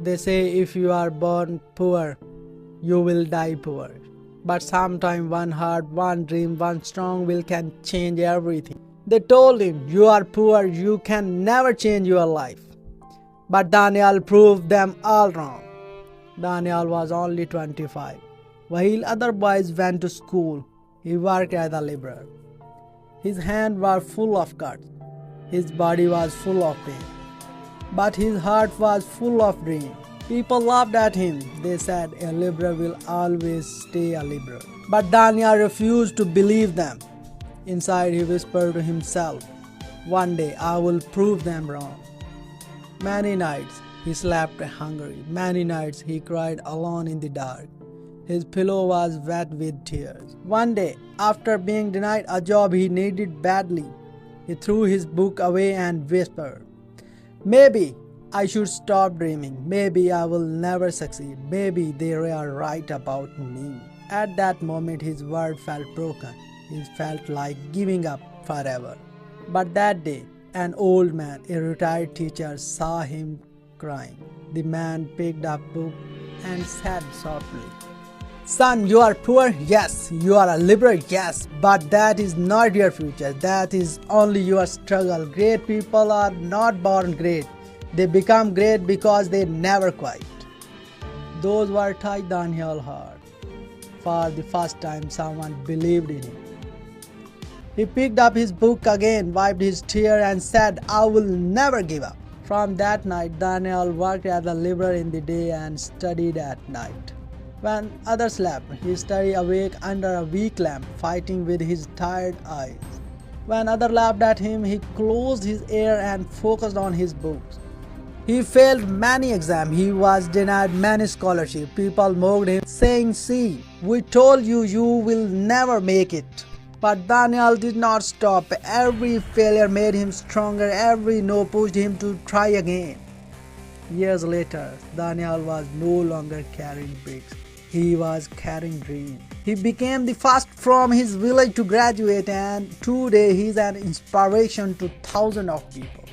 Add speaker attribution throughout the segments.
Speaker 1: They say if you are born poor, you will die poor. But sometime one heart, one dream, one strong will can change everything. They told him, you are poor, you can never change your life. But Daniel proved them all wrong. Daniel was only 25. While other boys went to school, he worked as a laborer. His hands were full of cuts. His body was full of pain. But his heart was full of dreams. People laughed at him. They said, a laborer will always stay a laborer. But Daniel refused to believe them. Inside he whispered to himself, one day I will prove them wrong. Many nights he slept hungry. Many nights he cried alone in the dark. His pillow was wet with tears. One day, after being denied a job he needed badly, he threw his book away and whispered, maybe I should stop dreaming. Maybe I will never succeed. Maybe they are right about me. At that moment his world felt broken. He felt like giving up forever. But that day, an old man, a retired teacher, saw him crying. The man picked up a book and said softly, son, you are poor? Yes. You are a laborer? Yes. But that is not your future. That is only your struggle. Great people are not born great. They become great because they never quit. Those words touched Daniel's heart. For the first time, someone believed in him. He picked up his book again, wiped his tears, and said, I will never give up. From that night, Daniel worked as a laborer in the day and studied at night. When others slept, he studied awake under a weak lamp, fighting with his tired eyes. When others laughed at him, he closed his ears and focused on his books. He failed many exams. He was denied many scholarships. People mocked him, saying, see, we told you you will never make it. But Daniel did not stop. Every failure made him stronger. Every no pushed him to try again. Years later, Daniel was no longer carrying bricks. He was carrying dreams. He became the first from his village to graduate, and today he is an inspiration to thousands of people.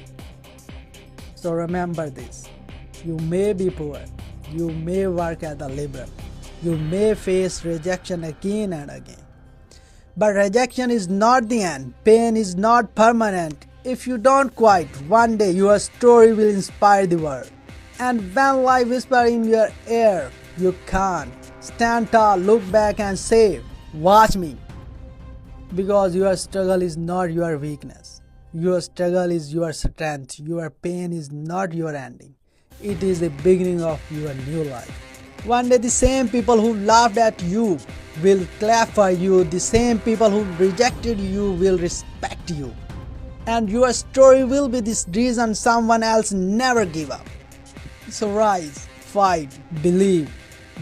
Speaker 1: So remember this. You may be poor. You may work as a laborer. You may face rejection again and again. But rejection is not the end. Pain is not permanent. If you don't quit, one day your story will inspire the world. And when life whispers in your ear, you can't. Stand tall, look back and say, watch me. Because your struggle is not your weakness. Your struggle is your strength. Your pain is not your ending. It is the beginning of your new life. One day the same people who laughed at you will clap for you. The same people who rejected you will respect you. And your story will be this reason someone else never give up. So rise, fight, believe,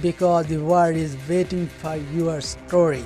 Speaker 1: because the world is waiting for your story.